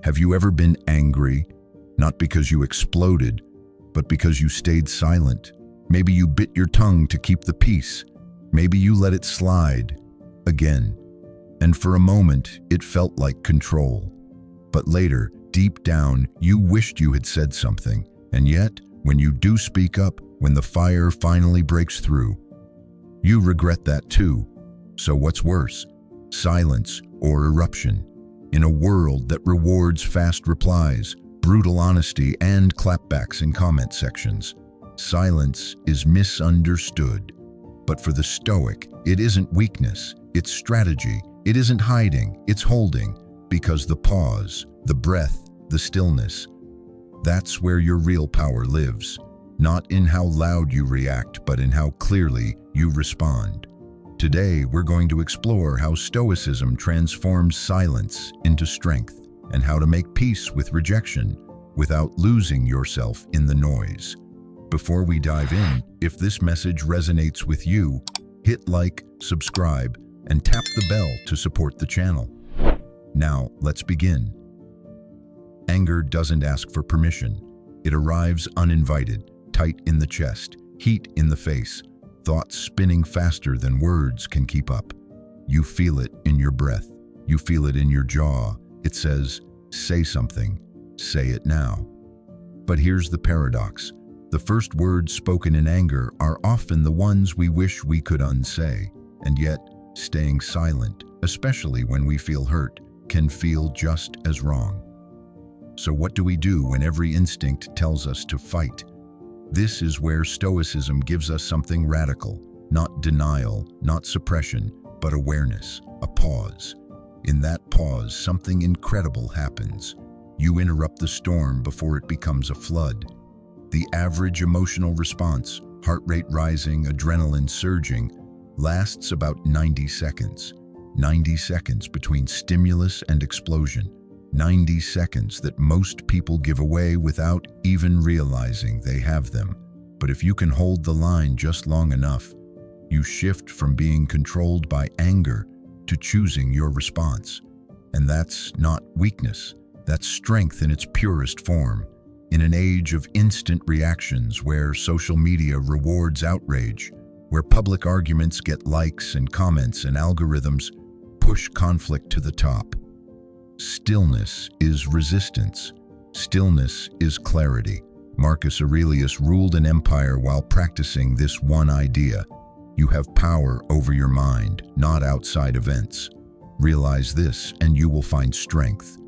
Have you ever been angry, not because you exploded, but because you stayed silent? Maybe you bit your tongue to keep the peace. Maybe you let it slide again. And for a moment, it felt like control. But later, deep down, you wished you had said something. And yet, when you do speak up, when the fire finally breaks through, you regret that too. So what's worse, silence or eruption? In a world that rewards fast replies, brutal honesty, and clapbacks in comment sections, silence is misunderstood. But for the Stoic, it isn't weakness, it's strategy. It isn't hiding, it's holding, because the pause, the breath, the stillness, that's where your real power lives. Not in how loud you react, but in how clearly you respond. Today, we're going to explore how Stoicism transforms silence into strength and how to make peace with rejection without losing yourself in the noise. Before we dive in, if this message resonates with you, hit like, subscribe, and tap the bell to support the channel. Now, let's begin. Anger doesn't ask for permission. It arrives uninvited, tight in the chest, heat in the face, thoughts spinning faster than words can keep up. You feel it in your breath. You feel it in your jaw. It says, say something. Say it now. But here's the paradox. The first words spoken in anger are often the ones we wish we could unsay. And yet, staying silent, especially when we feel hurt, can feel just as wrong. So what do we do when every instinct tells us to fight? This is where Stoicism gives us something radical, not denial, not suppression, but awareness, a pause. In that pause, something incredible happens. You interrupt the storm before it becomes a flood. The average emotional response, heart rate rising, adrenaline surging, lasts about 90 seconds. 90 seconds between stimulus and explosion. 90 seconds that most people give away without even realizing they have them. But if you can hold the line just long enough, you shift from being controlled by anger to choosing your response. And that's not weakness, that's strength in its purest form. In an age of instant reactions where social media rewards outrage, where public arguments get likes and comments and algorithms push conflict to the top, stillness is resistance. Stillness is clarity. Marcus Aurelius ruled an empire while practicing this one idea. You have power over your mind, not outside events. Realize this and you will find strength.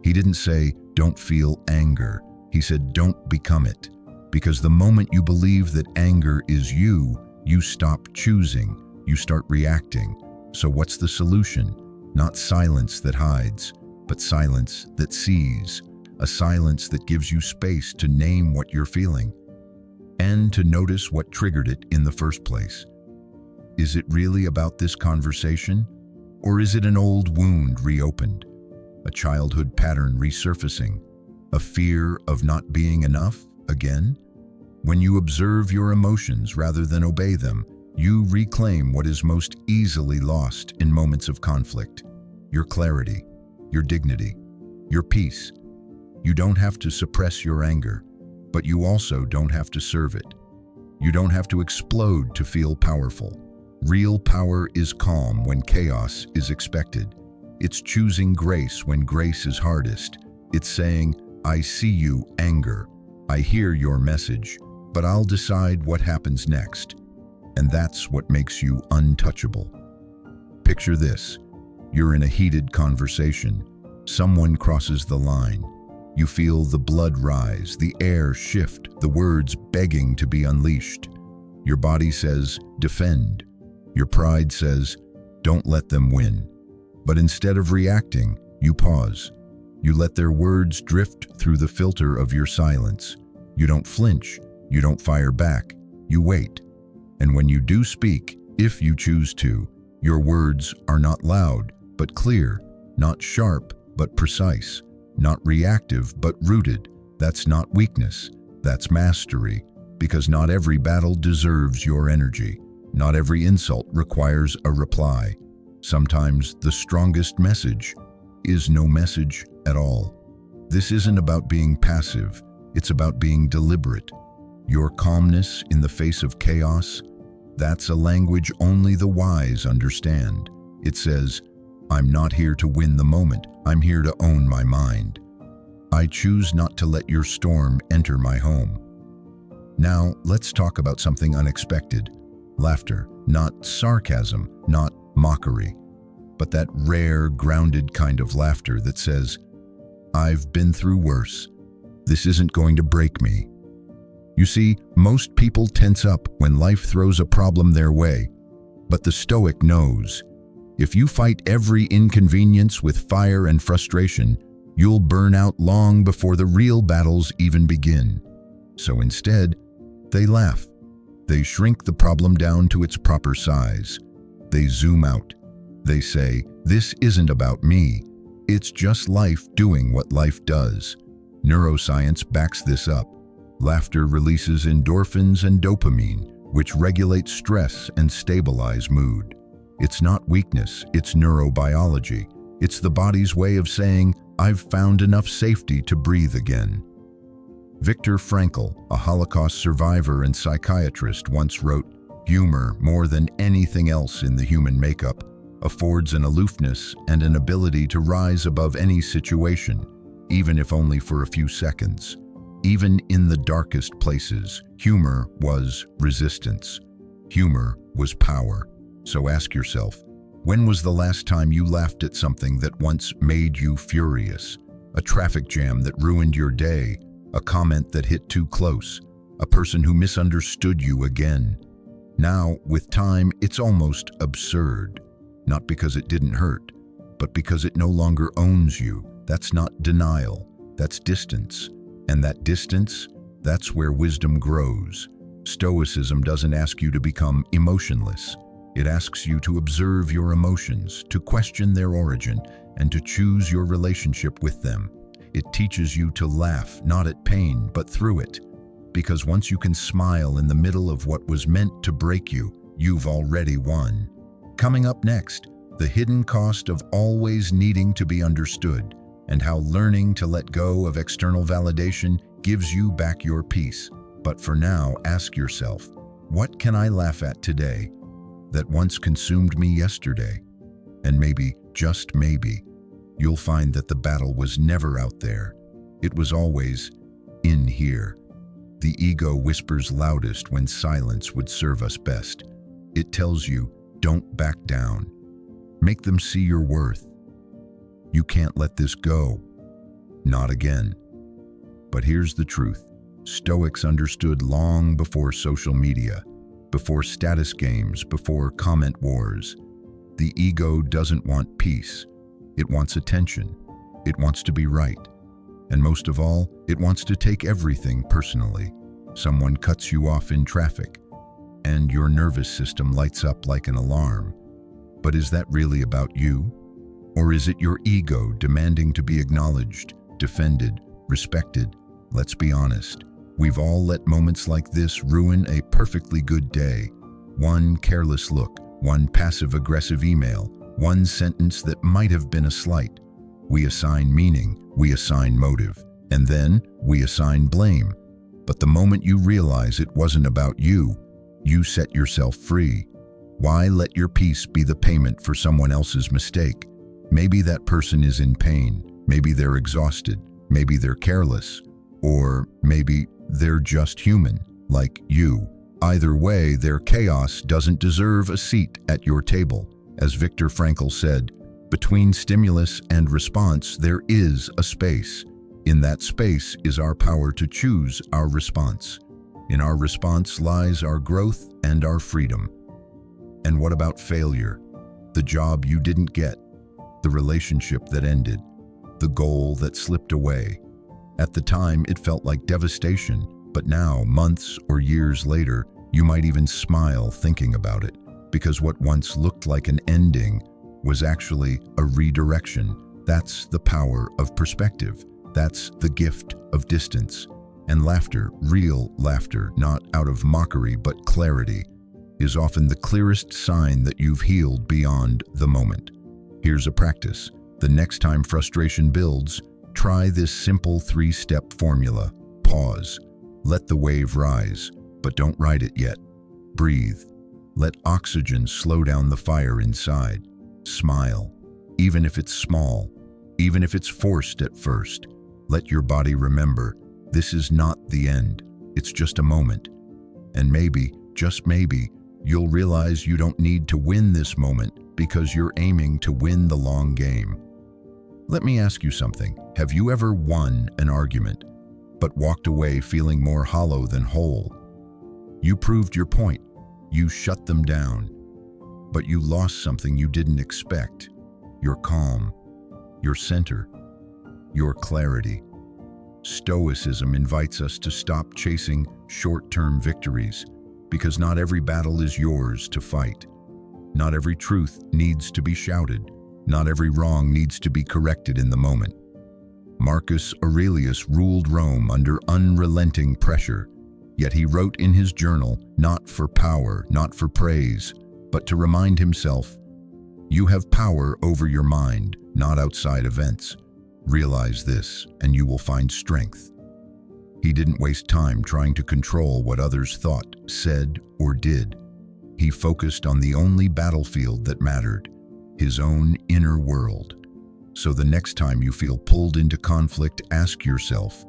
He didn't say, don't feel anger. He said, don't become it. Because the moment you believe that anger is you stop choosing, you start reacting. So what's the solution? Not silence that hides, but silence that sees. A silence that gives you space to name what you're feeling and to notice what triggered it in the first place. Is it really about this conversation? Or is it an old wound reopened? A childhood pattern resurfacing? A fear of not being enough again? When you observe your emotions rather than obey them, you reclaim what is most easily lost in moments of conflict: your clarity, your dignity, your peace. You don't have to suppress your anger, but you also don't have to serve it. You don't have to explode to feel powerful. Real power is calm when chaos is expected. It's choosing grace when grace is hardest. It's saying, I see you, anger. I hear your message, but I'll decide what happens next. And that's what makes you untouchable. Picture this. You're in a heated conversation. Someone crosses the line. You feel the blood rise, the air shift, the words begging to be unleashed. Your body says, defend. Your pride says, don't let them win. But instead of reacting, you pause. You let their words drift through the filter of your silence. You don't flinch. You don't fire back. You wait. And when you do speak, if you choose to, your words are not loud, but clear, not sharp, but precise, not reactive, but rooted. That's not weakness. That's mastery. Because not every battle deserves your energy. Not every insult requires a reply. Sometimes the strongest message is no message at all. This isn't about being passive, it's about being deliberate. Your calmness in the face of chaos, that's a language only the wise understand. It says, I'm not here to win the moment, I'm here to own my mind. I choose not to let your storm enter my home. Now, let's talk about something unexpected. Laughter, not sarcasm, not mockery, but that rare, grounded kind of laughter that says, I've been through worse. This isn't going to break me. You see, most people tense up when life throws a problem their way, but the Stoic knows, if you fight every inconvenience with fire and frustration, you'll burn out long before the real battles even begin. So instead, they laugh. They shrink the problem down to its proper size. They zoom out. They say, this isn't about me. It's just life doing what life does. Neuroscience backs this up. Laughter releases endorphins and dopamine, which regulate stress and stabilize mood. It's not weakness, it's neurobiology. It's the body's way of saying, I've found enough safety to breathe again. Viktor Frankl, a Holocaust survivor and psychiatrist, once wrote, humor, more than anything else in the human makeup, affords an aloofness and an ability to rise above any situation, even if only for a few seconds. Even in the darkest places, humor was resistance. Humor was power. So ask yourself, when was the last time you laughed at something that once made you furious? A traffic jam that ruined your day, a comment that hit too close, a person who misunderstood you again. Now, with time, it's almost absurd. Not because it didn't hurt, but because it no longer owns you. That's not denial, that's distance. And that distance, that's where wisdom grows. Stoicism doesn't ask you to become emotionless. It asks you to observe your emotions, to question their origin, and to choose your relationship with them. It teaches you to laugh, not at pain, but through it. Because once you can smile in the middle of what was meant to break you, you've already won. Coming up next, the hidden cost of always needing to be understood, and how learning to let go of external validation gives you back your peace. But for now, ask yourself, what can I laugh at today that once consumed me yesterday? And maybe, just maybe, you'll find that the battle was never out there. It was always in here. The ego whispers loudest when silence would serve us best. It tells you, don't back down. Make them see your worth. You can't let this go. Not again. But here's the truth. Stoics understood long before social media, before status games, before comment wars. The ego doesn't want peace. It wants attention. It wants to be right. And most of all, it wants to take everything personally. Someone cuts you off in traffic, and your nervous system lights up like an alarm. But is that really about you? Or is it your ego demanding to be acknowledged, defended, respected? Let's be honest. We've all let moments like this ruin a perfectly good day. One careless look, one passive-aggressive email, one sentence that might have been a slight. We assign meaning, we assign motive, and then we assign blame. But the moment you realize it wasn't about you, you set yourself free. Why let your peace be the payment for someone else's mistake? Maybe that person is in pain, maybe they're exhausted, maybe they're careless, or maybe they're just human, like you. Either way, their chaos doesn't deserve a seat at your table. As Viktor Frankl said, between stimulus and response, there is a space. In that space is our power to choose our response. In our response lies our growth and our freedom. And what about failure? The job you didn't get, the relationship that ended, the goal that slipped away. At the time, it felt like devastation, but now, months or years later, you might even smile thinking about it, because what once looked like an ending was actually a redirection. That's the power of perspective. That's the gift of distance. And laughter, real laughter, not out of mockery but clarity, is often the clearest sign that you've healed beyond the moment. Here's a practice. The next time frustration builds, Try this simple 3-step formula. Pause. Let the wave rise, but don't ride it yet. Breathe. Let oxygen slow down the fire inside. Smile. Even if it's small, even if it's forced at first, let your body remember, this is not the end. It's just a moment. And maybe, just maybe, you'll realize you don't need to win this moment because you're aiming to win the long game. Let me ask you something. Have you ever won an argument, but walked away feeling more hollow than whole? You proved your point. You shut them down. But you lost something you didn't expect. Your calm, your center, your clarity. Stoicism invites us to stop chasing short-term victories because not every battle is yours to fight. Not every truth needs to be shouted. Not every wrong needs to be corrected in the moment. Marcus Aurelius ruled Rome under unrelenting pressure, yet he wrote in his journal, not for power, not for praise, but to remind himself, you have power over your mind, not outside events. Realize this, and you will find strength. He didn't waste time trying to control what others thought, said, or did. He focused on the only battlefield that mattered, his own inner world. So the next time you feel pulled into conflict, ask yourself,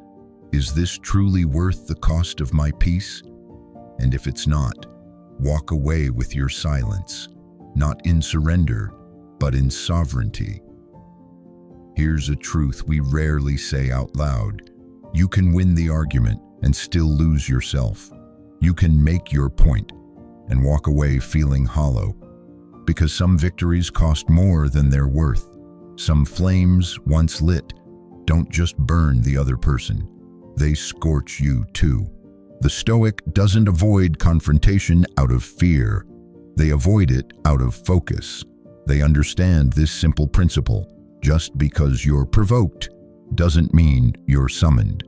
is this truly worth the cost of my peace? And if it's not, walk away with your silence, not in surrender, but in sovereignty. Here's a truth we rarely say out loud. You can win the argument and still lose yourself. You can make your point and walk away feeling hollow, because some victories cost more than they're worth. Some flames, once lit, don't just burn the other person. They scorch you too. The Stoic doesn't avoid confrontation out of fear. They avoid it out of focus. They understand this simple principle. Just because you're provoked doesn't mean you're summoned.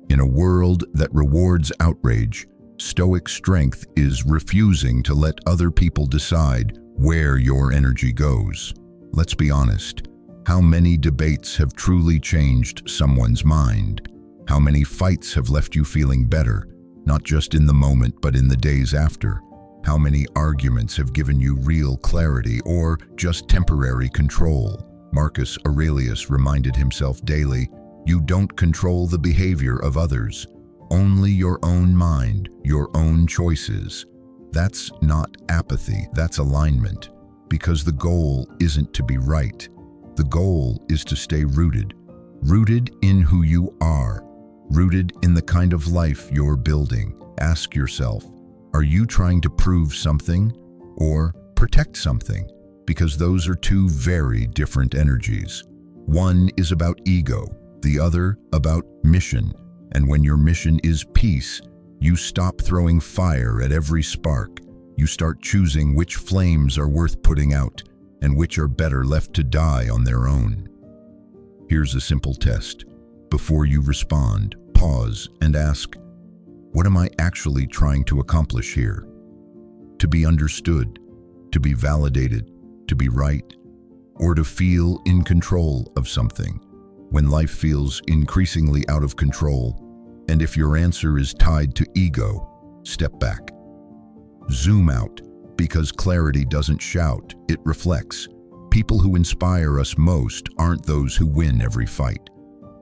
In a world that rewards outrage, Stoic strength is refusing to let other people decide where your energy goes. Let's be honest. How many debates have truly changed someone's mind? How many fights have left you feeling better, not just in the moment, but in the days after? How many arguments have given you real clarity or just temporary control? Marcus Aurelius reminded himself daily, you don't control the behavior of others, only your own mind, your own choices. That's not apathy, that's alignment, because the goal isn't to be right. The goal is to stay rooted in who you are, rooted in the kind of life you're building. Ask yourself, are you trying to prove something or protect something? Because those are two very different energies. One is about ego, the other about mission. And when your mission is peace, you stop throwing fire at every spark. You start choosing which flames are worth putting out and which are better left to die on their own. Here's a simple test. Before you respond, pause and ask, what am I actually trying to accomplish here? To be understood, to be validated, to be right, or to feel in control of something when life feels increasingly out of control? And if your answer is tied to ego, step back. Zoom out, because clarity doesn't shout, it reflects. People who inspire us most aren't those who win every fight.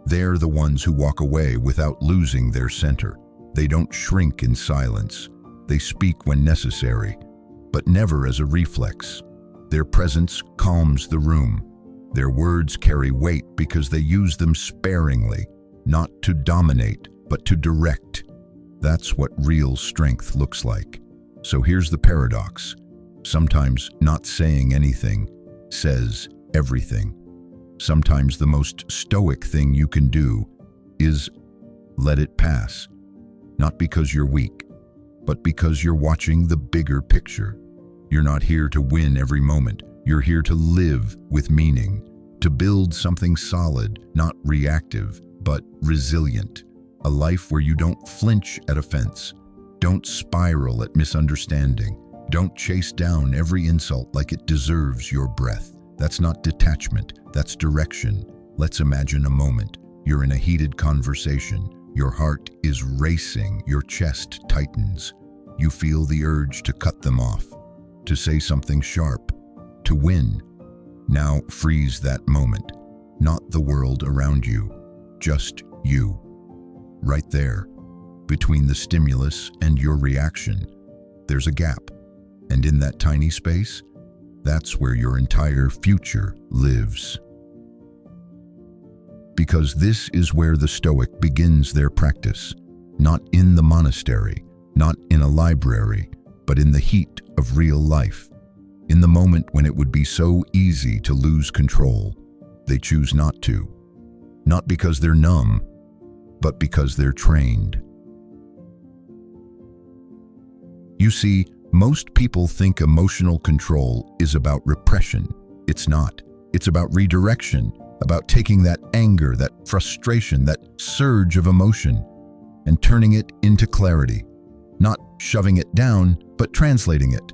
They're the ones who walk away without losing their center. They don't shrink in silence. They speak when necessary, but never as a reflex. Their presence calms the room. Their words carry weight because they use them sparingly, not to dominate, but to direct. That's what real strength looks like. So here's the paradox. Sometimes not saying anything says everything. Sometimes the most stoic thing you can do is let it pass. Not because you're weak, but because you're watching the bigger picture. You're not here to win every moment. You're here to live with meaning, to build something solid, not reactive, but resilient. A life where you don't flinch at offense, don't spiral at misunderstanding, don't chase down every insult like it deserves your breath. That's not detachment, that's direction. Let's imagine a moment. You're in a heated conversation. Your heart is racing, your chest tightens. You feel the urge to cut them off, to say something sharp, to win. Now freeze that moment. Not the world around you, just you. Right there, between the stimulus and your reaction, there's a gap. And in that tiny space, that's where your entire future lives. Because this is where the Stoic begins their practice, not in the monastery, not in a library, but in the heat of real life. In the moment when it would be so easy to lose control, they choose not to. Not because they're numb, but because they're trained. You see, most people think emotional control is about repression. It's not. It's about redirection, about taking that anger, that frustration, that surge of emotion, and turning it into clarity. Not shoving it down, but translating it.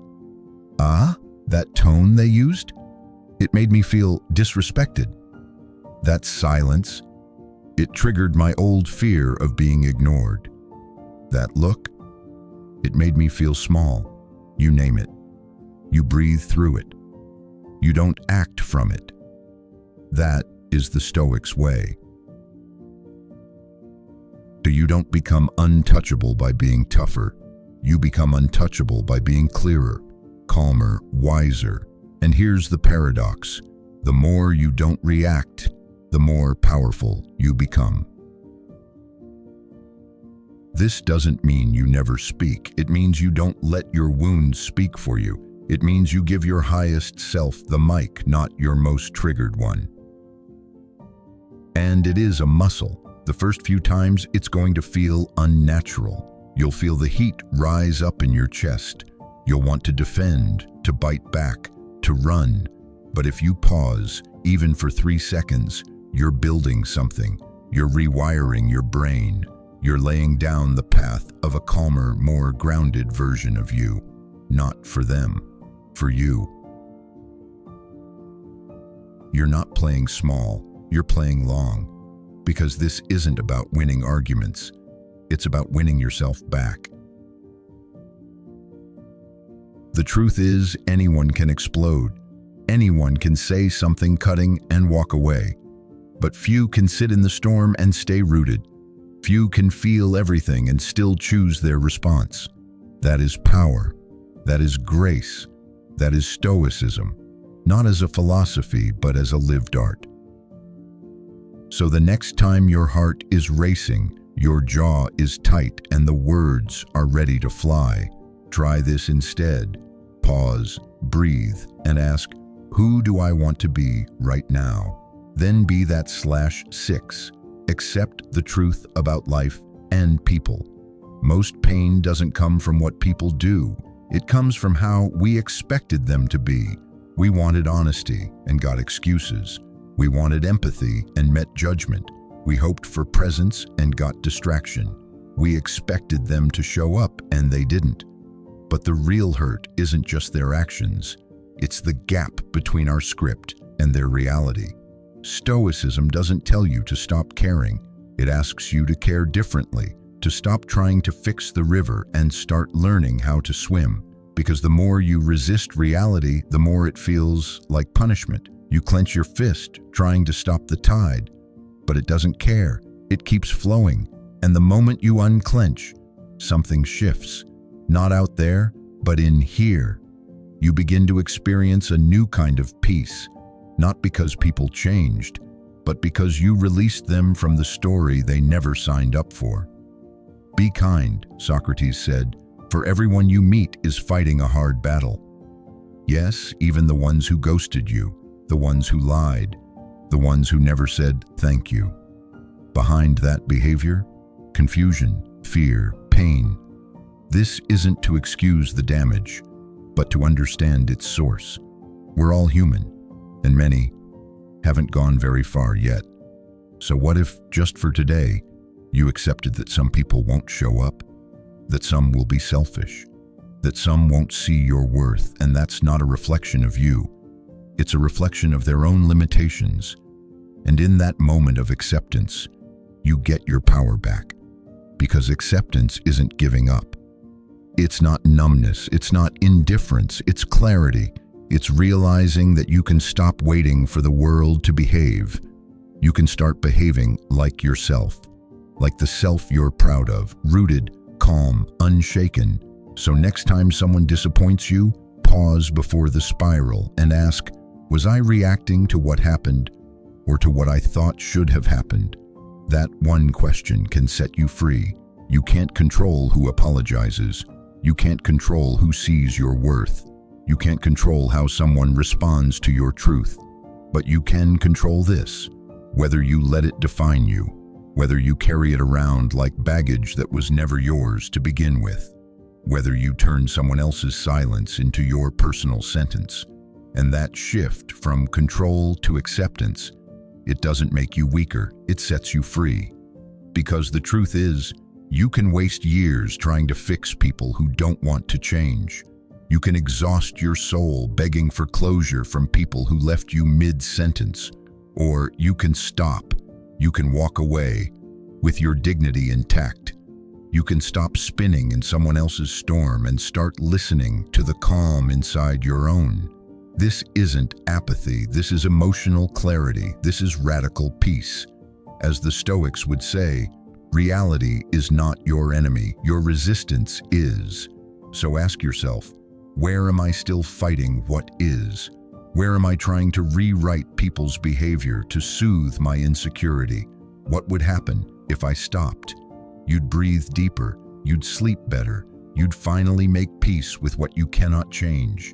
That tone they used? It made me feel disrespected. That silence, it triggered my old fear of being ignored. That look, it made me feel small. You name it. You breathe through it. You don't act from it. That is the Stoic's way. You don't become untouchable by being tougher. You become untouchable by being clearer, calmer, wiser. And here's the paradox. The more you don't react, the more powerful you become. This doesn't mean you never speak. It means you don't let your wounds speak for you. It means you give your highest self the mic, not your most triggered one. And it is a muscle. The first few times, it's going to feel unnatural. You'll feel the heat rise up in your chest. You'll want to defend, to bite back, to run. But if you pause, even for 3 seconds, you're building something. You're rewiring your brain. You're laying down the path of a calmer, more grounded version of you. Not for them, for you. You're not playing small, you're playing long. Because this isn't about winning arguments. It's about winning yourself back. The truth is, anyone can explode. Anyone can say something cutting and walk away. But few can sit in the storm and stay rooted. Few can feel everything and still choose their response. That is power. That is grace. That is Stoicism. Not as a philosophy, but as a lived art. So the next time your heart is racing, your jaw is tight, and the words are ready to fly, try this instead. Pause, breathe, and ask, who do I want to be right now? Then be that /6. Accept the truth about life and people. Most pain doesn't come from what people do. It comes from how we expected them to be. We wanted honesty and got excuses. We wanted empathy and met judgment. We hoped for presence and got distraction. We expected them to show up and they didn't. But the real hurt isn't just their actions. It's the gap between our script and their reality. Stoicism doesn't tell you to stop caring. It asks you to care differently, to stop trying to fix the river and start learning how to swim. Because the more you resist reality, the more it feels like punishment. You clench your fist, trying to stop the tide, but it doesn't care. It keeps flowing, and the moment you unclench, something shifts. Not out there, but in here. You begin to experience a new kind of peace, not because people changed, but because you released them from the story they never signed up for. Be kind, Socrates said, for everyone you meet is fighting a hard battle. Yes, even the ones who ghosted you. The ones who lied, the ones who never said thank you. Behind that behavior, confusion, fear, pain. This isn't to excuse the damage, but to understand its source. We're all human, and many haven't gone very far yet. So what if, just for today, you accepted that some people won't show up, that some will be selfish, that some won't see your worth, and that's not a reflection of you. It's a reflection of their own limitations. And in that moment of acceptance, you get your power back. Because acceptance isn't giving up. It's not numbness, it's not indifference, it's clarity. It's realizing that you can stop waiting for the world to behave. You can start behaving like yourself, like the self you're proud of, rooted, calm, unshaken. So next time someone disappoints you, pause before the spiral and ask, was I reacting to what happened or to what I thought should have happened? That one question can set you free. You can't control who apologizes. You can't control who sees your worth. You can't control how someone responds to your truth. But you can control this, whether you let it define you, whether you carry it around like baggage that was never yours to begin with, whether you turn someone else's silence into your personal sentence. And that shift from control to acceptance, it doesn't make you weaker, it sets you free. Because the truth is, you can waste years trying to fix people who don't want to change. You can exhaust your soul begging for closure from people who left you mid-sentence. Or you can stop. You can walk away with your dignity intact. You can stop spinning in someone else's storm and start listening to the calm inside your own. This isn't apathy, this is emotional clarity, this is radical peace. As the Stoics would say, reality is not your enemy, your resistance is. So ask yourself, where am I still fighting what is? Where am I trying to rewrite people's behavior to soothe my insecurity? What would happen if I stopped? You'd breathe deeper, you'd sleep better, you'd finally make peace with what you cannot change,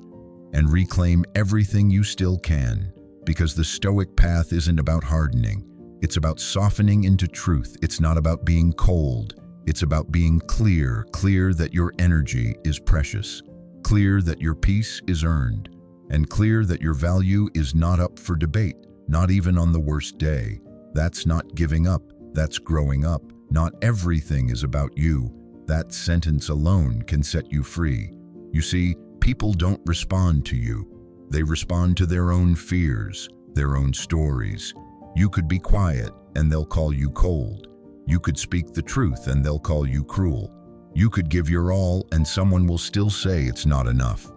and reclaim everything you still can, because the Stoic path isn't about hardening. It's about softening into truth. It's not about being cold. It's about being clear that your energy is precious, clear that your peace is earned, and clear that your value is not up for debate, not even on the worst day. That's not giving up, that's growing up. Not everything is about you. That sentence alone can set you free. You see, people don't respond to you. They respond to their own fears, their own stories. You could be quiet and they'll call you cold. You could speak the truth and they'll call you cruel. You could give your all and someone will still say it's not enough.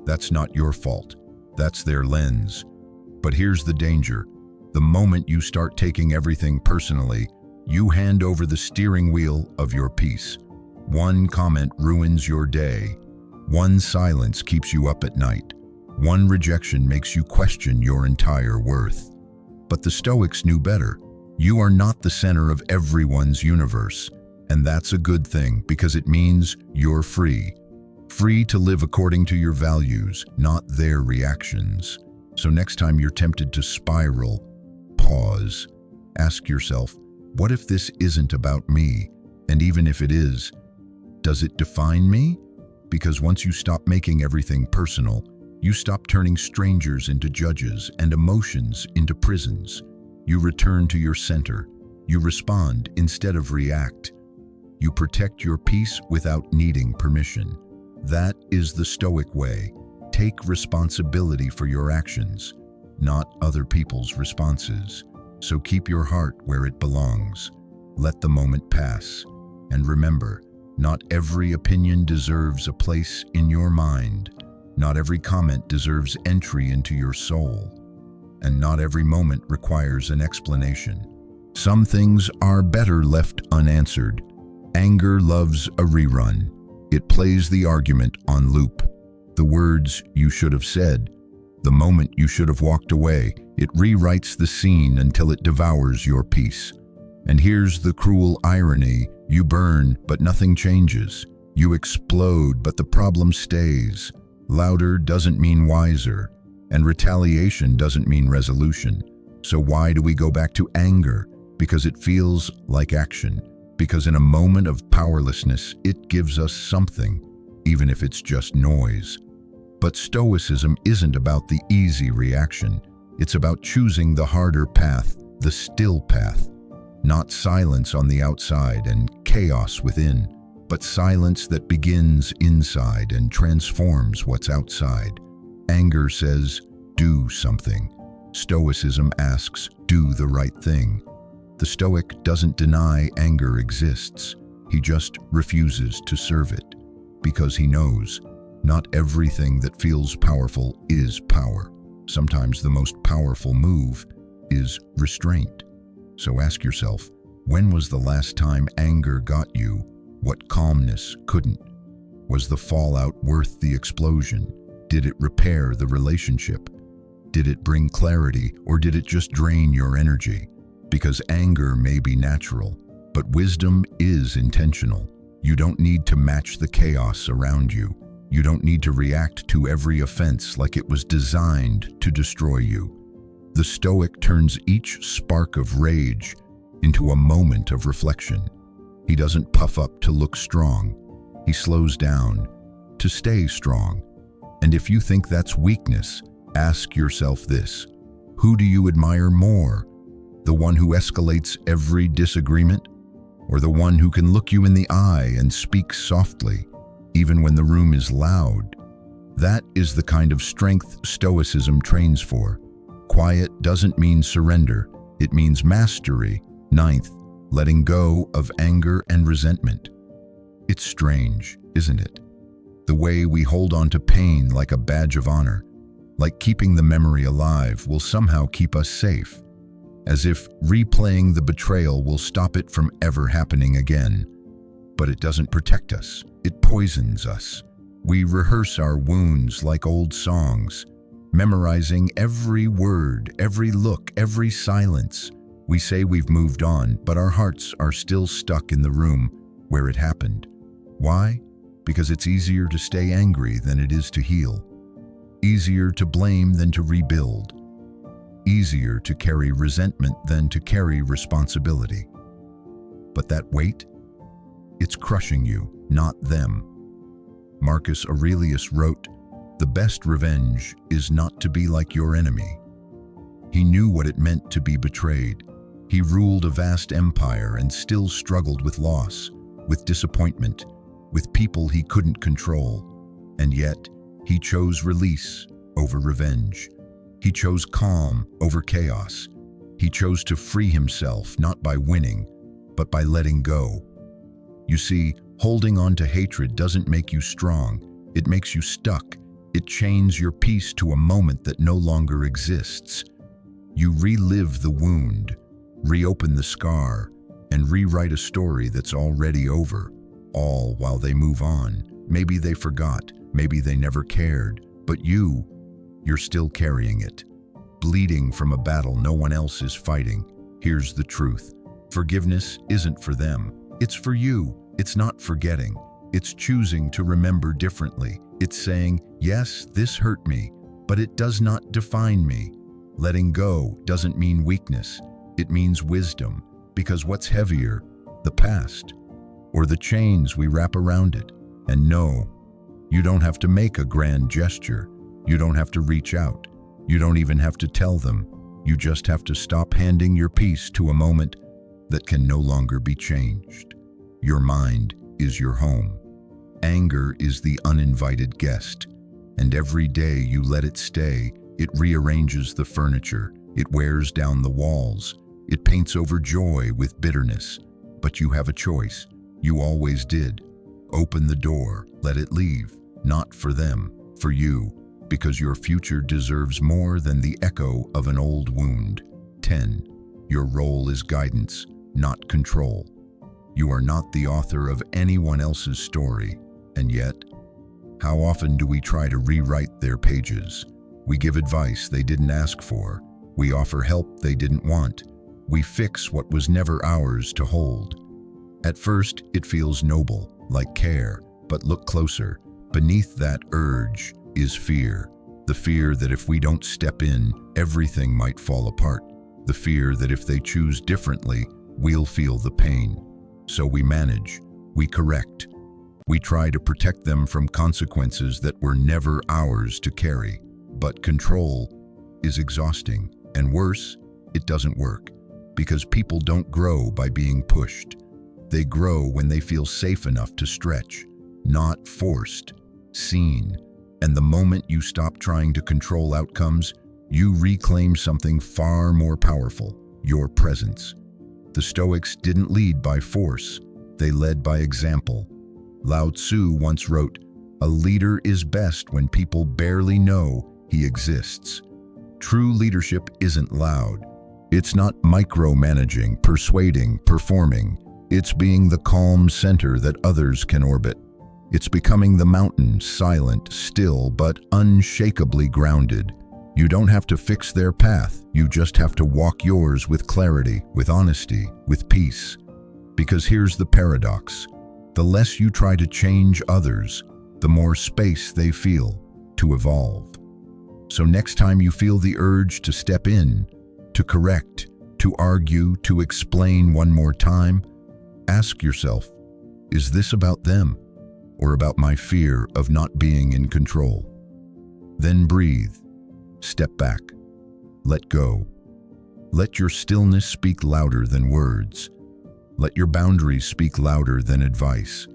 That's not your fault. That's their lens. But here's the danger. The moment you start taking everything personally, you hand over the steering wheel of your peace. One comment ruins your day. One silence keeps you up at night. One rejection makes you question your entire worth. But the Stoics knew better. You are not the center of everyone's universe. And that's a good thing because it means you're free. Free to live according to your values, not their reactions. So next time you're tempted to spiral, pause. Ask yourself, what if this isn't about me? And even if it is, does it define me? Because once you stop making everything personal, you stop turning strangers into judges and emotions into prisons. You return to your center. You respond instead of react. You protect your peace without needing permission. That is the Stoic way. Take responsibility for your actions, not other people's responses. So keep your heart where it belongs. Let the moment pass. And remember, not every opinion deserves a place in your mind. Not every comment deserves entry into your soul. And not every moment requires an explanation. Some things are better left unanswered. Anger loves a rerun. It plays the argument on loop. The words you should have said, the moment you should have walked away, it rewrites the scene until it devours your peace. And here's the cruel irony. You burn, but nothing changes. You explode, but the problem stays. Louder doesn't mean wiser, and retaliation doesn't mean resolution. So why do we go back to anger? Because it feels like action. Because in a moment of powerlessness, it gives us something, even if it's just noise. But Stoicism isn't about the easy reaction. It's about choosing the harder path, the still path. Not silence on the outside and chaos within, but silence that begins inside and transforms what's outside. Anger says, do something. Stoicism asks, do the right thing. The Stoic doesn't deny anger exists. He just refuses to serve it, because he knows not everything that feels powerful is power. Sometimes the most powerful move is restraint. So ask yourself, when was the last time anger got you what calmness couldn't? Was the fallout worth the explosion? Did it repair the relationship? Did it bring clarity, or did it just drain your energy? Because anger may be natural, but wisdom is intentional. You don't need to match the chaos around you. You don't need to react to every offense like it was designed to destroy you. The Stoic turns each spark of rage into a moment of reflection. He doesn't puff up to look strong. He slows down to stay strong. And if you think that's weakness, ask yourself this: who do you admire more? The one who escalates every disagreement, or the one who can look you in the eye and speak softly, even when the room is loud? That is the kind of strength Stoicism trains for. Quiet doesn't mean surrender, it means mastery. Ninth, letting go of anger and resentment. It's strange, isn't it? The way we hold on to pain like a badge of honor, like keeping the memory alive will somehow keep us safe, as if replaying the betrayal will stop it from ever happening again. But it doesn't protect us, it poisons us. We rehearse our wounds like old songs, memorizing every word, every look, every silence. We say we've moved on, but our hearts are still stuck in the room where it happened. Why? Because it's easier to stay angry than it is to heal. Easier to blame than to rebuild. Easier to carry resentment than to carry responsibility. But that weight? It's crushing you, not them. Marcus Aurelius wrote, "The best revenge is not to be like your enemy." He knew what it meant to be betrayed. He ruled a vast empire and still struggled with loss, with disappointment, with people he couldn't control. And yet, he chose release over revenge. He chose calm over chaos. He chose to free himself not by winning, but by letting go. You see, holding on to hatred doesn't make you strong. It makes you stuck. It chains your peace to a moment that no longer exists. You relive the wound, reopen the scar, and rewrite a story that's already over, all while they move on. Maybe they forgot, maybe they never cared, but you're still carrying it, bleeding from a battle no one else is fighting. Here's the truth. Forgiveness isn't for them. It's for you. It's not forgetting. It's choosing to remember differently. It's saying, yes, this hurt me, but it does not define me. Letting go doesn't mean weakness. It means wisdom, because what's heavier, the past, or the chains we wrap around it? And no, you don't have to make a grand gesture. You don't have to reach out. You don't even have to tell them. You just have to stop handing your peace to a moment that can no longer be changed. Your mind is your home. Anger is the uninvited guest, and every day you let it stay, it rearranges the furniture, it wears down the walls, it paints over joy with bitterness. But you have a choice. You always did. Open the door, let it leave, not for them, for you, because your future deserves more than the echo of an old wound. 10. Your role is guidance, not control. You are not the author of anyone else's story, and yet, how often do we try to rewrite their pages? We give advice they didn't ask for. We offer help they didn't want. We fix what was never ours to hold. At first, it feels noble, like care, but look closer. Beneath that urge is fear. The fear that if we don't step in, everything might fall apart. The fear that if they choose differently, we'll feel the pain. So we manage, we correct. We try to protect them from consequences that were never ours to carry. But control is exhausting, and worse, it doesn't work. Because people don't grow by being pushed. They grow when they feel safe enough to stretch, not forced, seen. And the moment you stop trying to control outcomes, you reclaim something far more powerful, your presence. The Stoics didn't lead by force, they led by example. Lao Tzu once wrote, "A leader is best when people barely know he exists." True leadership isn't loud. It's not micromanaging, persuading, performing. It's being the calm center that others can orbit. It's becoming the mountain, silent, still, but unshakably grounded. You don't have to fix their path, you just have to walk yours with clarity, with honesty, with peace. Because here's the paradox. The less you try to change others, the more space they feel to evolve. So next time you feel the urge to step in, to correct, to argue, to explain one more time, ask yourself, is this about them or about my fear of not being in control? Then breathe, step back, let go. Let your stillness speak louder than words. Let your boundaries speak louder than advice.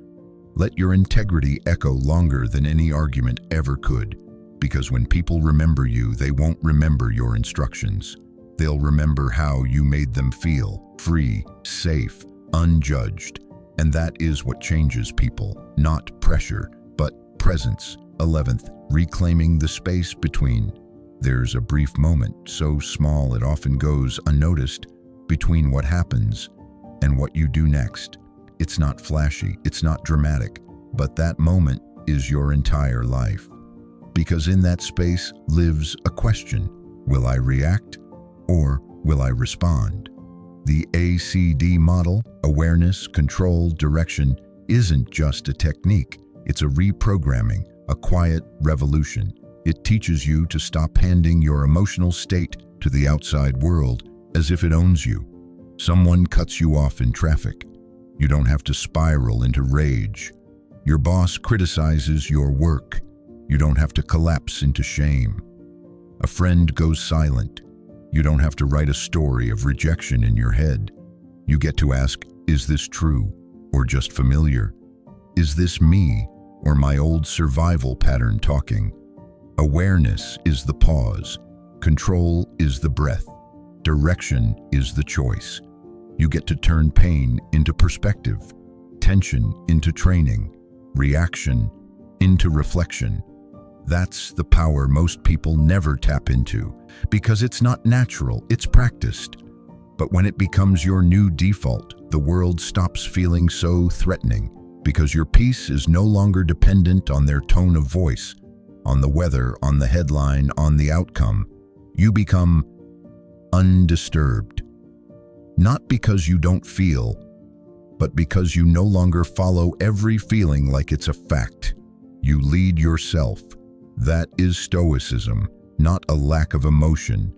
Let your integrity echo longer than any argument ever could. Because when people remember you, they won't remember your instructions. They'll remember how you made them feel, free, safe, unjudged. And that is what changes people, not pressure, but presence. 11th, reclaiming the space between. There's a brief moment, so small it often goes unnoticed, between what happens and what you do next. It's not flashy, it's not dramatic, but that moment is your entire life. Because in that space lives a question. Will I react or will I respond? The ACD model, awareness, control, direction, isn't just a technique. It's a reprogramming, a quiet revolution. It teaches you to stop handing your emotional state to the outside world as if it owns you. Someone cuts you off in traffic. You don't have to spiral into rage. Your boss criticizes your work. You don't have to collapse into shame. A friend goes silent. You don't have to write a story of rejection in your head. You get to ask, is this true or just familiar? Is this me or my old survival pattern talking? Awareness is the pause. Control is the breath. Direction is the choice. You get to turn pain into perspective, tension into training, reaction into reflection. That's the power most people never tap into, because it's not natural, it's practiced. But when it becomes your new default, the world stops feeling so threatening, because your peace is no longer dependent on their tone of voice, on the weather, on the headline, on the outcome. You become undisturbed. Not because you don't feel, but because you no longer follow every feeling like it's a fact. You lead yourself. That is Stoicism, not a lack of emotion,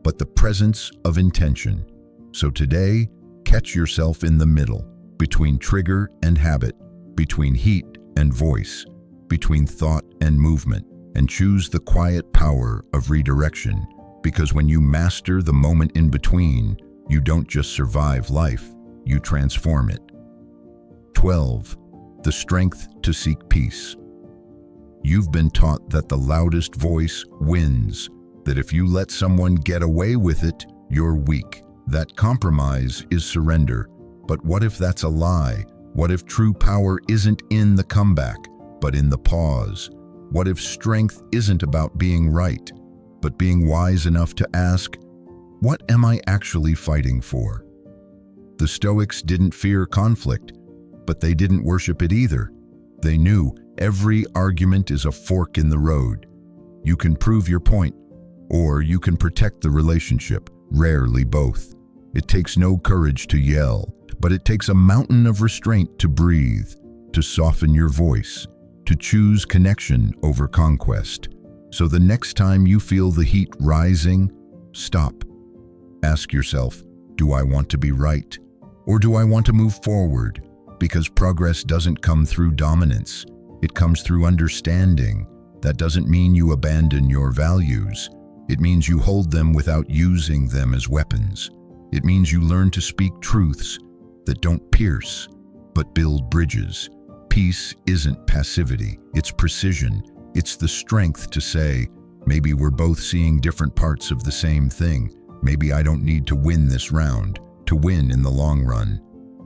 but the presence of intention. So today, catch yourself in the middle, between trigger and habit, between heat and voice, between thought and movement, and choose the quiet power of redirection. Because when you master the moment in between, you don't just survive life, you transform it. 12. The strength to seek peace. You've been taught that the loudest voice wins, that if you let someone get away with it, you're weak. That compromise is surrender. But what if that's a lie? What if true power isn't in the comeback, but in the pause? What if strength isn't about being right, but being wise enough to ask, what am I actually fighting for? The Stoics didn't fear conflict, but they didn't worship it either. They knew every argument is a fork in the road. You can prove your point, or you can protect the relationship, rarely both. It takes no courage to yell, but it takes a mountain of restraint to breathe, to soften your voice, to choose connection over conquest. So the next time you feel the heat rising, stop. Ask yourself, do I want to be right? Or do I want to move forward? Because progress doesn't come through dominance. It comes through understanding. That doesn't mean you abandon your values. It means you hold them without using them as weapons. It means you learn to speak truths that don't pierce, but build bridges. Peace isn't passivity, it's precision. It's the strength to say, Maybe we're both seeing different parts of the same thing. Maybe I don't need to win this round, to win in the long run.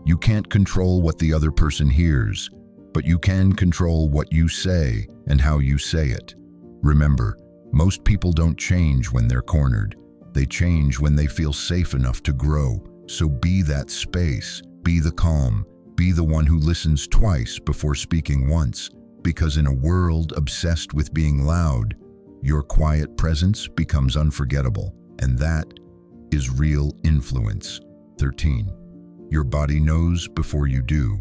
You can't control what the other person hears, but you can control what you say and how you say it. Remember, most people don't change when they're cornered. They change when they feel safe enough to grow. So be that space, be the calm, be the one who listens twice before speaking once. Because in a world obsessed with being loud, your quiet presence becomes unforgettable, and that is real influence. 13. Your body knows before you do,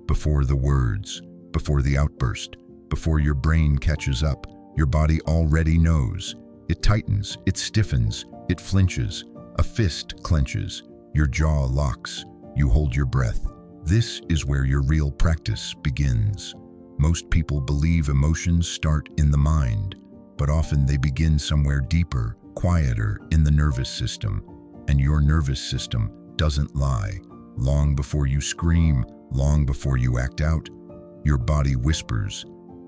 before the words, before the outburst, before your brain catches up. Your body already knows. It tightens, it stiffens, it flinches, a fist clenches, your jaw locks, you hold your breath. This is where your real practice begins. Most people believe emotions start in the mind, but often they begin somewhere deeper, quieter in the nervous system. And your nervous system doesn't lie. Long before you scream, long before you act out, your body whispers.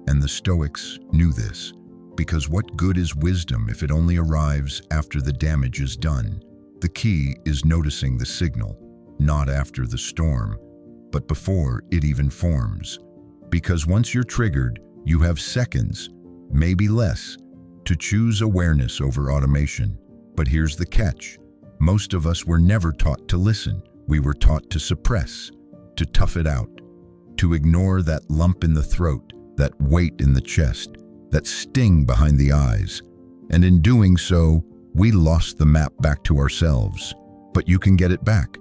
And the Stoics knew this, because what good is wisdom if it only arrives after the damage is done? The key is noticing the signal, not after the storm, but before it even forms. Because once you're triggered, you have seconds, maybe less, to choose awareness over automation. But here's the catch. Most of us were never taught to listen. We were taught to suppress, to tough it out, to ignore that lump in the throat, that weight in the chest, that sting behind the eyes. And in doing so, we lost the map back to ourselves. But you can get it back.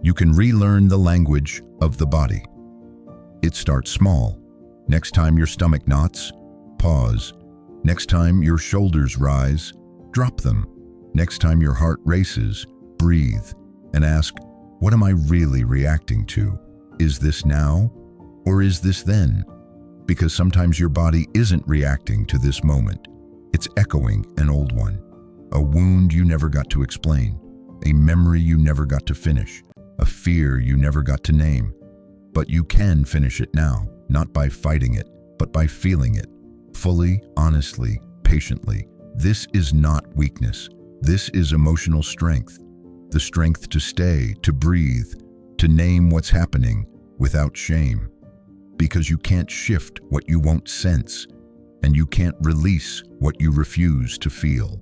You can relearn the language of the body. It starts small. Next time your stomach knots, pause. Next time your shoulders rise, drop them. Next time your heart races, breathe and ask, what am I really reacting to? Is this now or is this then? Because sometimes your body isn't reacting to this moment. It's echoing an old one, a wound you never got to explain, a memory you never got to finish, a fear you never got to name. But you can finish it now, not by fighting it, but by feeling it, fully, honestly, patiently. This is not weakness. This is emotional strength. The strength to stay, to breathe, to name what's happening without shame. Because you can't shift what you won't sense, and you can't release what you refuse to feel.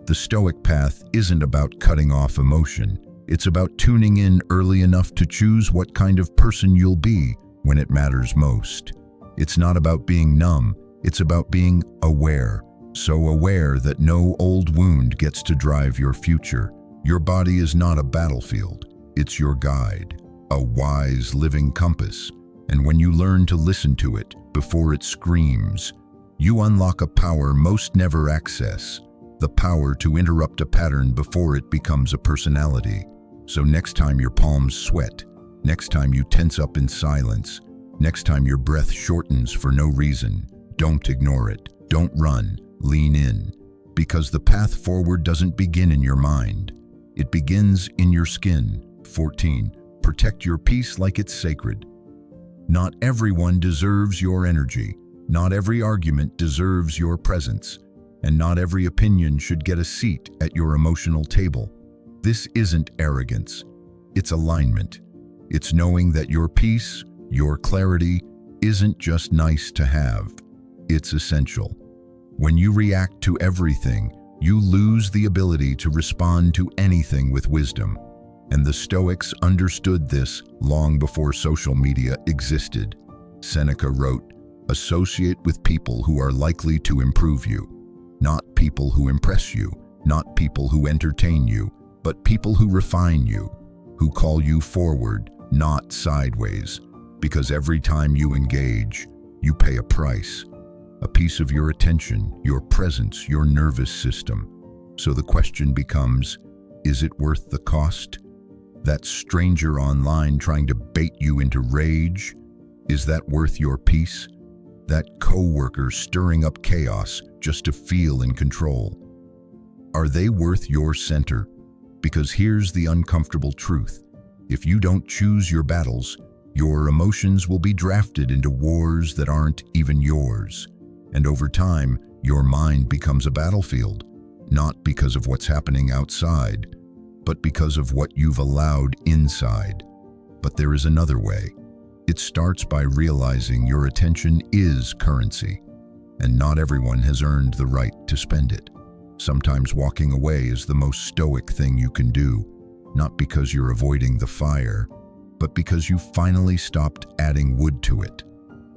The Stoic path isn't about cutting off emotion. It's about tuning in early enough to choose what kind of person you'll be when it matters most. It's not about being numb. It's about being aware. So aware that no old wound gets to drive your future. Your body is not a battlefield. It's your guide, a wise living compass. And when you learn to listen to it before it screams, you unlock a power most never access, the power to interrupt a pattern before it becomes a personality. So next time your palms sweat, next time you tense up in silence, next time your breath shortens for no reason, don't ignore it. Don't run, lean in. Because the path forward doesn't begin in your mind. It begins in your skin. 14. Protect your peace like it's sacred. Not everyone deserves your energy. Not every argument deserves your presence. And not every opinion should get a seat at your emotional table. This isn't arrogance. It's alignment. It's knowing that your peace, your clarity, isn't just nice to have. It's essential. When you react to everything, you lose the ability to respond to anything with wisdom. And the Stoics understood this long before social media existed. Seneca wrote, "Associate with people who are likely to improve you, not people who impress you, not people who entertain you, but people who refine you, who call you forward, not sideways. Because every time you engage, you pay a price, a piece of your attention, your presence, your nervous system. So the question becomes, is it worth the cost? That stranger online trying to bait you into rage, is that worth your peace? That coworker stirring up chaos just to feel in control, are they worth your center? Because here's the uncomfortable truth. If you don't choose your battles, your emotions will be drafted into wars that aren't even yours. And over time, your mind becomes a battlefield, not because of what's happening outside, but because of what you've allowed inside. But there is another way. It starts by realizing your attention is currency, and not everyone has earned the right to spend it. Sometimes walking away is the most stoic thing you can do, not because you're avoiding the fire, but because you finally stopped adding wood to it.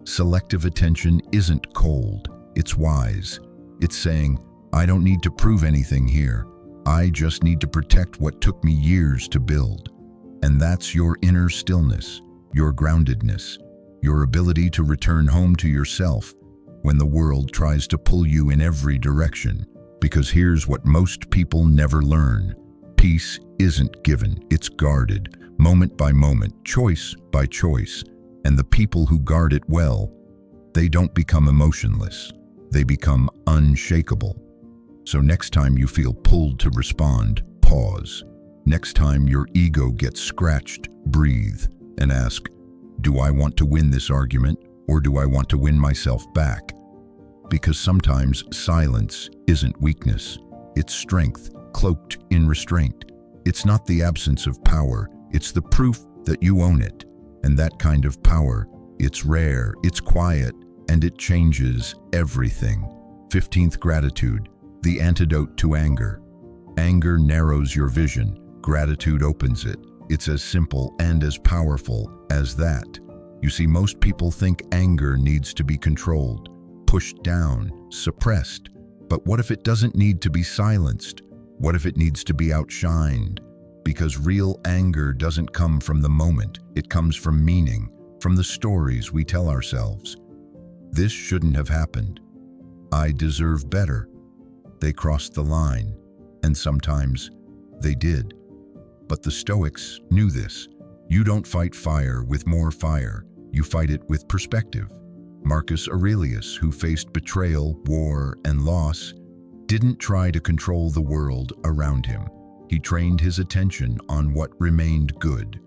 Selective attention isn't cold, it's wise. It's saying, I don't need to prove anything here. I just need to protect what took me years to build. And that's your inner stillness, your groundedness, your ability to return home to yourself when the world tries to pull you in every direction. Because here's what most people never learn. Peace isn't given, it's guarded, moment by moment, choice by choice. And the people who guard it well, they don't become emotionless. They become unshakable. So next time you feel pulled to respond, pause. Next time your ego gets scratched, breathe and ask, do I want to win this argument or do I want to win myself back? Because sometimes silence isn't weakness, it's strength cloaked in restraint. It's not the absence of power, it's the proof that you own it. And that kind of power, it's rare, it's quiet, and it changes everything. 15th, gratitude, the antidote to anger. Anger narrows your vision, gratitude opens it. It's as simple and as powerful as that. You see, most people think anger needs to be controlled, pushed down, suppressed. But what if it doesn't need to be silenced? What if it needs to be outshined? Because real anger doesn't come from the moment, it comes from meaning, from the stories we tell ourselves. This shouldn't have happened. I deserve better. They crossed the line, and sometimes they did. But the Stoics knew this. You don't fight fire with more fire, you fight it with perspective. Marcus Aurelius, who faced betrayal, war, and loss, didn't try to control the world around him. He trained his attention on what remained good.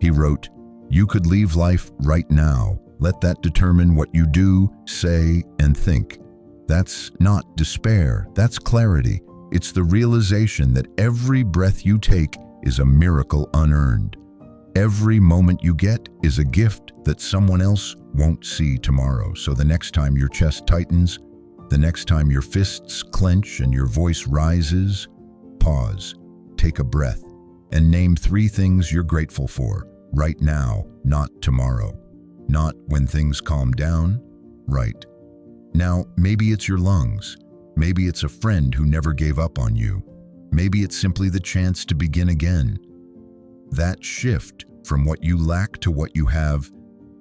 He wrote, "You could leave life right now. Let that determine what you do, say, and think." That's not despair, that's clarity. It's the realization that every breath you take is a miracle unearned. Every moment you get is a gift that someone else won't see tomorrow. So the next time your chest tightens, the next time your fists clench and your voice rises, pause, take a breath, and name 3 things you're grateful for right now, not tomorrow. Not when things calm down, right now. Maybe it's your lungs. Maybe it's a friend who never gave up on you. Maybe it's simply the chance to begin again. That shift from what you lack to what you have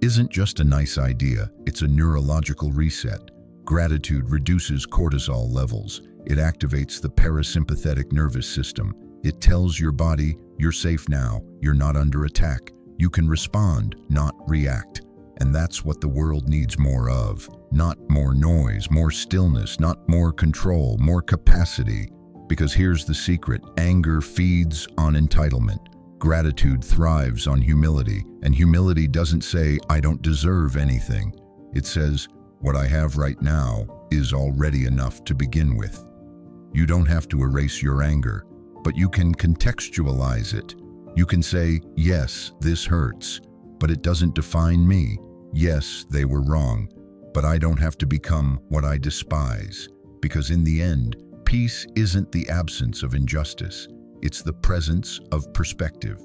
isn't just a nice idea, it's a neurological reset. Gratitude reduces cortisol levels. It activates the parasympathetic nervous system. It tells your body, you're safe now, you're not under attack. You can respond, not react. And that's what the world needs more of. Not more noise, more stillness, not more control, more capacity. Because here's the secret, anger feeds on entitlement. Gratitude thrives on humility, and humility doesn't say, I don't deserve anything. It says, what I have right now is already enough to begin with. You don't have to erase your anger, but you can contextualize it. You can say, yes, this hurts, but it doesn't define me. Yes, they were wrong, but I don't have to become what I despise. Because in the end, peace isn't the absence of injustice. It's the presence of perspective.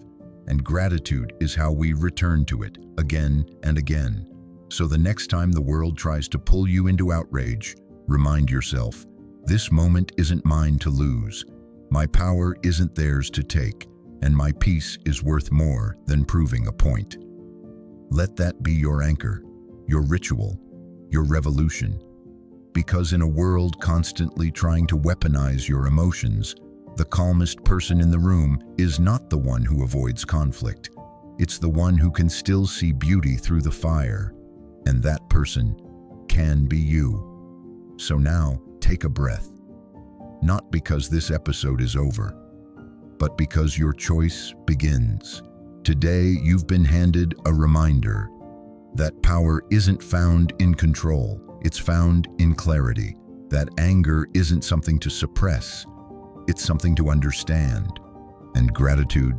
And gratitude is how we return to it again and again. So the next time the world tries to pull you into outrage, remind yourself, this moment isn't mine to lose. My power isn't theirs to take, and my peace is worth more than proving a point. Let that be your anchor, your ritual, your revolution. Because in a world constantly trying to weaponize your emotions, the calmest person in the room is not the one who avoids conflict. It's the one who can still see beauty through the fire. And that person can be you. So now, take a breath. Not because this episode is over, but because your choice begins. Today, you've been handed a reminder that power isn't found in control. It's found in clarity. That anger isn't something to suppress. It's something to understand. And gratitude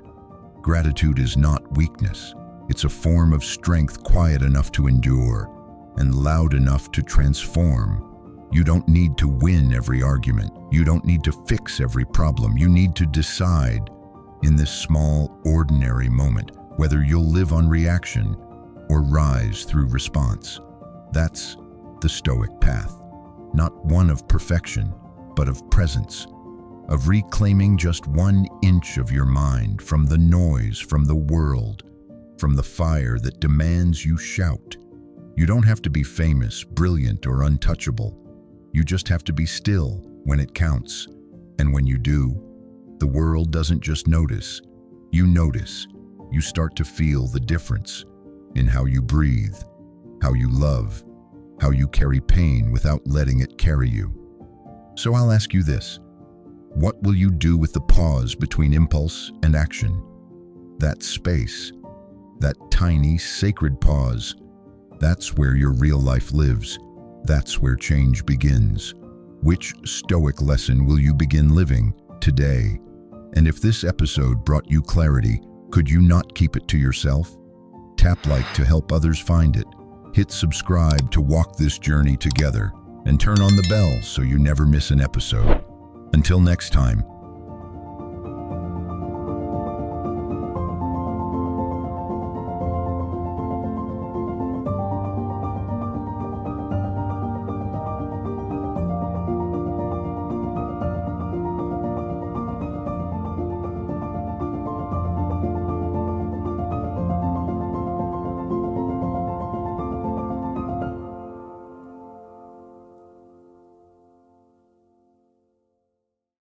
is not weakness. It's a form of strength quiet enough to endure and loud enough to transform. You don't need to win every argument. You don't need to fix every problem. You need to decide in this small, ordinary moment whether you'll live on reaction or rise through response. That's the Stoic path. Not one of perfection, but of presence, of reclaiming just 1 inch of your mind from the noise, from the world, from the fire that demands you shout. You don't have to be famous, brilliant, or untouchable. You just have to be still when it counts. And when you do, the world doesn't just notice. You notice. You start to feel the difference in how you breathe, how you love, how you carry pain without letting it carry you. So I'll ask you this. What will you do with the pause between impulse and action? That space, that tiny, sacred pause, that's where your real life lives. That's where change begins. Which Stoic lesson will you begin living today? And if this episode brought you clarity, could you not keep it to yourself? Tap like to help others find it. Hit subscribe to walk this journey together, and turn on the bell so you never miss an episode. Until next time,